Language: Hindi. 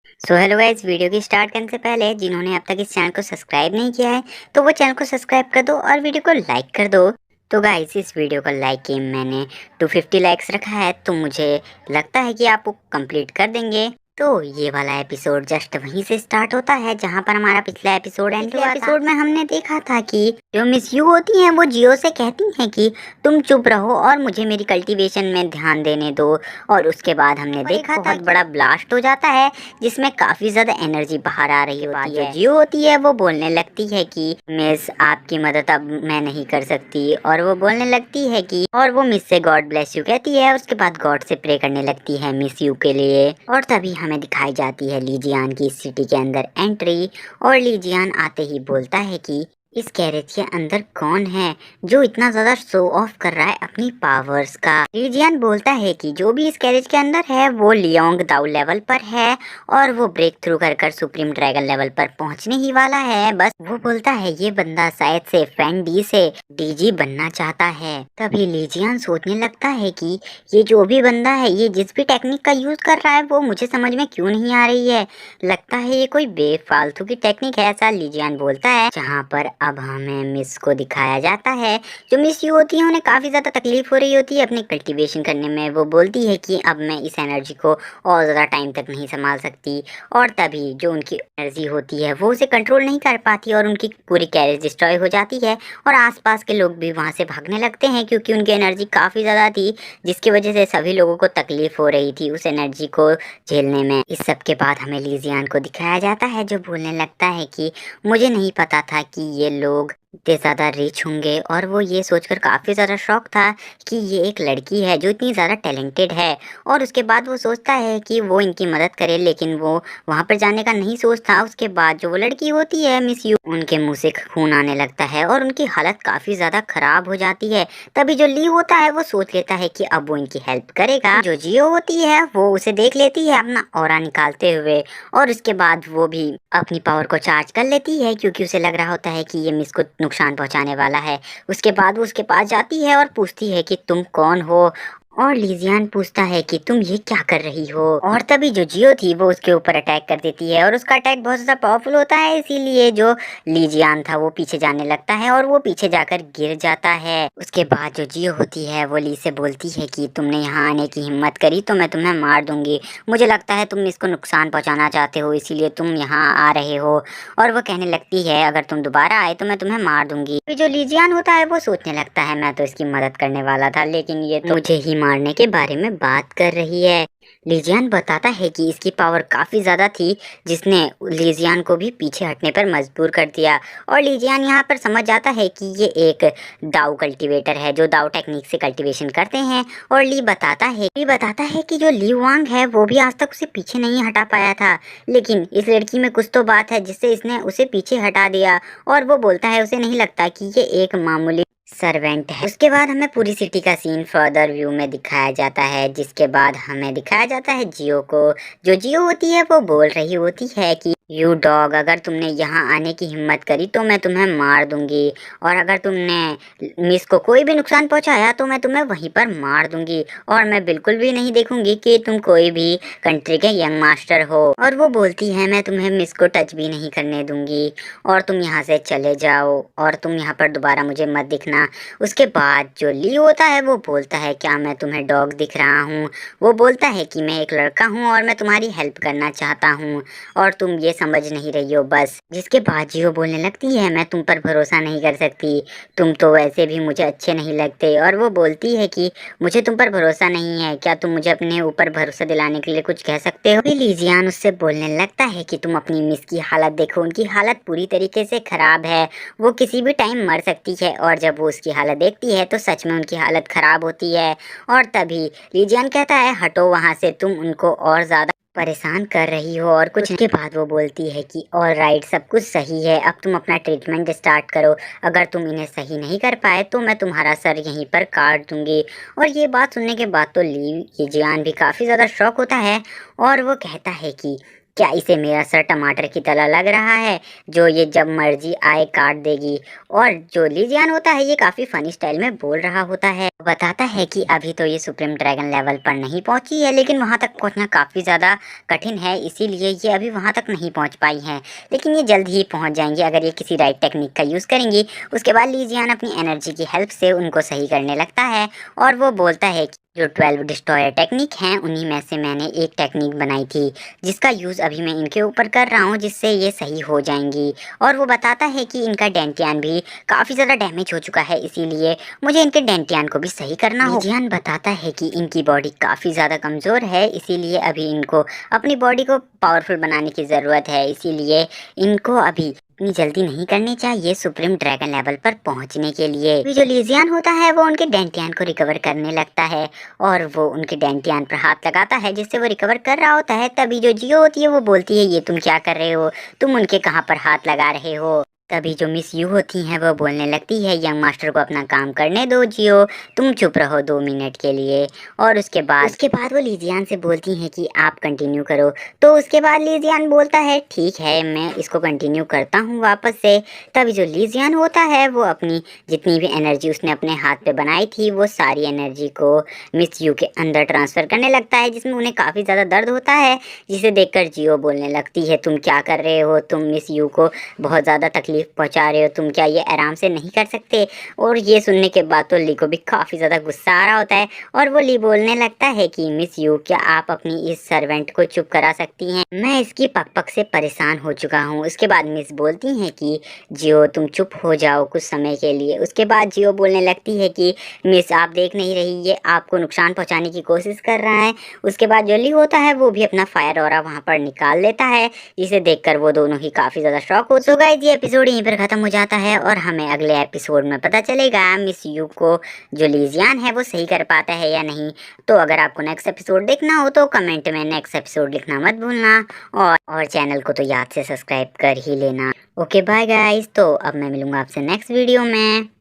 सो हेलो गाइस, वीडियो की स्टार्ट करने से पहले जिन्होंने अब तक इस चैनल को सब्सक्राइब नहीं किया है तो वो चैनल को सब्सक्राइब कर दो और वीडियो को लाइक कर दो। तो गाइस, इस वीडियो को लाइक की मैंने 250 लाइक्स रखा है, तो मुझे लगता है कि आप वो कंप्लीट कर देंगे। तो ये वाला एपिसोड जस्ट वहीं से स्टार्ट होता है जहां पर हमारा पिछला एपिसोड एंड हुआ था। एपिसोड में हमने देखा था कि जो मिस यू होती हैं वो जियो से कहती हैं कि तुम चुप रहो और मुझे मेरी कल्टीवेशन में ध्यान देने दो। और उसके बाद हमने देखा था बहुत बड़ा ब्लास्ट हो जाता है जिसमें काफी ज्यादा एनर्जी बाहर आ रही होती है। जो जियो होती है वो बोलने लगती है कि मिस, आपकी मदद अब मैं नहीं कर सकती। और वो बोलने लगती है कि और वो मिस से गॉड ब्लेस यू कहती है। उसके बाद गॉड से प्रे करने लगती है मिस यू के लिए। और तभी हमें दिखाई जाती है लीजियान की सिटी के अंदर एंट्री। और लीजियान आते ही बोलता है कि इस गैरेज के अंदर कौन है जो इतना ज्यादा शो ऑफ कर रहा है अपनी पावर्स का। लीजियन बोलता है कि जो भी इस गैरेज के अंदर है वो लियोंग दाऊ लेवल पर है और वो ब्रेक थ्रू कर सुप्रीम ड्रैगन लेवल पर पहुंचने ही वाला है। बस वो बोलता है ये बंदा शायद से फैन डी से डीजी बनना चाहता है। तभी लीजियन सोचने लगता है कि ये जो भी बंदा है ये जिस भी टेक्निक का यूज कर रहा है वो मुझे समझ में क्यों नहीं आ रही है। लगता है ये कोई बेफालतू की टेक्निक है, ऐसा लीजियन बोलता है। जहाँ पर अब हमें मिस को दिखाया जाता है। जो मिस यू होती है उन्हें काफी ज्यादा तकलीफ हो रही होती है अपनी कल्टीवेशन करने में। वो बोलती है कि अब मैं इस एनर्जी को और ज्यादा टाइम तक नहीं संभाल सकती। और तभी जो उनकी एनर्जी होती है वो उसे कंट्रोल नहीं कर पाती और उनकी पूरी कैरेज डिस्ट्रॉय हो जाती है। और आसपास के लोग भी वहां से भागने लगते हैं क्योंकि उनकी एनर्जी काफी ज्यादा थी, जिसकी वजह से सभी लोगों को तकलीफ हो रही थी उस एनर्जी को झेलने में। इस सब के बाद हमें लीजियान को दिखाया जाता है जो बोलने लगता है कि मुझे नहीं पता था कि ये लोग इतने ज़्यादा रिच होंगे। और वो ये सोचकर काफ़ी ज़्यादा शॉक था कि ये एक लड़की है जो इतनी ज़्यादा टैलेंटेड है। और उसके बाद वो सोचता है कि वो इनकी मदद करे, लेकिन वो वहाँ पर जाने का नहीं सोचता। उसके बाद जो वो लड़की होती है मिस यू, उनके मुंह से खून आने लगता है और उनकी हालत काफ़ी ज़्यादा खराब हो जाती है। तभी जो ली होता है वो सोच लेता है कि अब वो इनकी हेल्प करेगा। जो जियो होती है वो उसे देख लेती है अपना ऑरा निकालते हुए। और उसके बाद वो भी अपनी पावर को चार्ज कर लेती है क्योंकि उसे लग रहा होता है कि ये मिस को नुकसान पहुंचाने वाला है। उसके बाद वो उसके पास जाती है और पूछती है कि तुम कौन हो। और लीजियान पूछता है कि तुम ये क्या कर रही हो। और तभी जो जियो थी वो उसके ऊपर अटैक कर देती है और उसका अटैक बहुत ज्यादा पावरफुल होता है, इसीलिए जो लीजियान था वो पीछे जाने लगता है और वो पीछे जाकर गिर जाता है। उसके बाद जो जियो होती है वो ली से बोलती है कि तुमने यहाँ आने की हिम्मत करी तो मैं तुम्हें मार दूंगी। मुझे लगता है तुम इसको नुकसान पहुंचाना चाहते हो, इसीलिए तुम यहाँ आ रहे हो। और वो कहने लगती है अगर तुम दोबारा आए तो मैं तुम्हें मार दूंगी। फिर जो लीजियान होता है वो सोचने लगता है मैं तो इसकी मदद करने वाला था, लेकिन ये तो मुझे ही मारने के बारे में बात कर रही है। लीजियान बताता है कि इसकी पावर काफी ज्यादा थी जिसने लीजियान को भी पीछे हटने पर मजबूर कर दिया। और लीजियान यहाँ पर समझ जाता है कि ये एक दाऊ कल्टीवेटर है जो दाऊ टेक्निक से कल्टीवेशन करते हैं। और ली बताता है कि जो ली वांग है वो भी आज तक उसे पीछे नहीं हटा पाया था, लेकिन इस लड़की में कुछ तो बात है जिससे इसने उसे पीछे हटा दिया। और वो बोलता है उसे नहीं लगता कि ये एक मामूली सर्वेंट है। उसके बाद हमें पूरी सिटी का सीन फर्दर व्यू में दिखाया जाता है, जिसके बाद हमें दिखाया जाता है जियो को। जो जियो होती है वो बोल रही होती है कि यू डॉग, अगर तुमने यहाँ आने की हिम्मत करी तो मैं तुम्हें मार दूंगी। और अगर तुमने मिस को कोई भी नुकसान पहुंचाया तो मैं तुम्हें वहीं पर मार दूंगी। और मैं बिल्कुल भी नहीं देखूंगी कि तुम कोई भी कंट्री के यंग मास्टर हो। और वो बोलती है मैं तुम्हें मिस को टच भी नहीं करने दूंगी और तुम यहाँ से चले जाओ और तुम यहाँ पर दोबारा मुझे मत दिखना। उसके बाद जो ली होता है वो बोलता है क्या मैं तुम्हें डॉग दिख रहा हूँ। वो बोलता है कि मैं एक लड़का हूँ और मैं तुम्हारी हेल्प करना चाहता हूँ और तुम ये समझ नहीं रही हो बस। जिसके बाद जियो बोलने लगती है मैं तुम पर भरोसा नहीं कर सकती, तुम तो वैसे भी मुझे अच्छे नहीं लगते। और वो बोलती है कि मुझे तुम पर भरोसा नहीं है, क्या तुम मुझे अपने ऊपर भरोसा दिलाने के लिए कुछ कह सकते हो। लीजियान उससे बोलने लगता है कि तुम अपनी मिस की हालत देखो, उनकी हालत पूरी तरीके से खराब है, वो किसी भी टाइम मर सकती है। और जब वो उसकी हालत देखती है तो सच में उनकी हालत खराब होती है। और तभी लीजियन कहता है हटो वहां से, तुम उनको और ज्यादा परेशान कर रही हो। और कुछ के बाद वो बोलती है कि ऑल राइट, सब कुछ सही है, अब तुम अपना ट्रीटमेंट स्टार्ट करो, अगर तुम इन्हें सही नहीं कर पाए तो मैं तुम्हारा सर यहीं पर काट दूंगी। और ये बात सुनने के बाद तो लीजियान भी काफ़ी ज़्यादा शॉक होता है और वो कहता है कि क्या इसे मेरा सर टमाटर की तरह लग रहा है जो ये जब मर्जी आए काट देगी। और जो लीजियान होता है ये काफी फनी स्टाइल में बोल रहा होता है, बताता है कि अभी तो ये सुप्रीम ड्रैगन लेवल पर नहीं पहुंची है, लेकिन वहां तक पहुंचना काफी ज्यादा कठिन है, इसीलिए ये अभी वहां तक नहीं पहुंच पाई है, लेकिन ये जल्द ही पहुंच जाएंगी अगर ये किसी राइट टेक्निक का यूज करेंगी। उसके बाद लीजियान अपनी एनर्जी की हेल्प से उनको सही करने लगता है और वो बोलता है कि जो 12 डिस्ट्रॉयर टेक्निक हैं उन्हीं में से मैंने एक टेक्निक बनाई थी जिसका यूज़ अभी मैं इनके ऊपर कर रहा हूँ जिससे ये सही हो जाएंगी। और वो बताता है कि इनका डेंटियान भी काफ़ी ज़्यादा डैमेज हो चुका है, इसीलिए मुझे इनके डेंटियान को भी सही करना हो। लीजियान बताता है कि इनकी बॉडी काफ़ी ज़्यादा कमज़ोर है, इसीलिए अभी इनको अपनी बॉडी को पावरफुल बनाने की ज़रूरत है, इसीलिए इनको अभी इतनी जल्दी नहीं करनी चाहिए सुप्रीम ड्रैगन लेवल पर पहुंचने के लिए। अभी जो लीजियान होता है वो उनके डेंटियान को रिकवर करने लगता है और वो उनके डेंटियान पर हाथ लगाता है जिससे वो रिकवर कर रहा होता है। तभी जो जियो होती है वो बोलती है ये तुम क्या कर रहे हो, तुम उनके कहाँ पर हाथ लगा रहे हो। तभी जो मिस यू होती हैं वो बोलने लगती है यंग मास्टर को अपना काम करने दो जियो, तुम चुप रहो 2 मिनट के लिए। और उसके बाद वो लीजियान से बोलती हैं कि आप कंटिन्यू करो। तो उसके बाद लीजियान बोलता है ठीक है मैं इसको कंटिन्यू करता हूँ वापस से। तभी जो लीजियान होता है वो अपनी जितनी भी एनर्जी उसने अपने हाथ पे बनाई थी वो सारी एनर्जी को मिस यू के अंदर ट्रांसफ़र करने लगता है, जिसमें उन्हें काफ़ी ज़्यादा दर्द होता है, जिसे देखकर जियो बोलने लगती है तुम क्या कर रहे हो, तुम मिस यू को बहुत ज़्यादा तकलीफ पहुंचा रहे हो, तुम क्या ये आराम से नहीं कर सकते। और ये सुनने के बाद तो ली को भी काफ़ी ज़्यादा गुस्सा आ रहा होता है और वो ली बोलने लगता है कि मिस यू क्या आप अपनी इस सर्वेंट को चुप करा सकती हैं, मैं इसकी पक पक से परेशान हो चुका हूँ। उसके बाद मिस बोलती हैं कि जियो तुम चुप हो जाओ कुछ समय के लिए। उसके बाद जियो बोलने लगती है कि मिस आप देख नहीं रही ये आपको नुकसान पहुँचाने की कोशिश कर रहा है। उसके बाद जो ली होता है वो भी अपना फायर ऑरा वहाँ पर निकाल लेता है, जिसे देखकर वो दोनों ही काफ़ी ज़्यादा शॉक हो। तो गाइस ये एपिसोड यहीं पर ख़त्म हो जाता है और हमें अगले एपिसोड में पता चलेगा मिस यू को जो लीजियान है वो सही कर पाता है या नहीं। तो अगर आपको नेक्स्ट एपिसोड देखना हो तो कमेंट में नेक्स्ट एपिसोड लिखना मत भूलना और चैनल को तो याद से सब्सक्राइब कर ही लेना। ओके बाय गाइस, तो अब मैं मिलूंगा आपसे नेक्स्ट वीडियो में।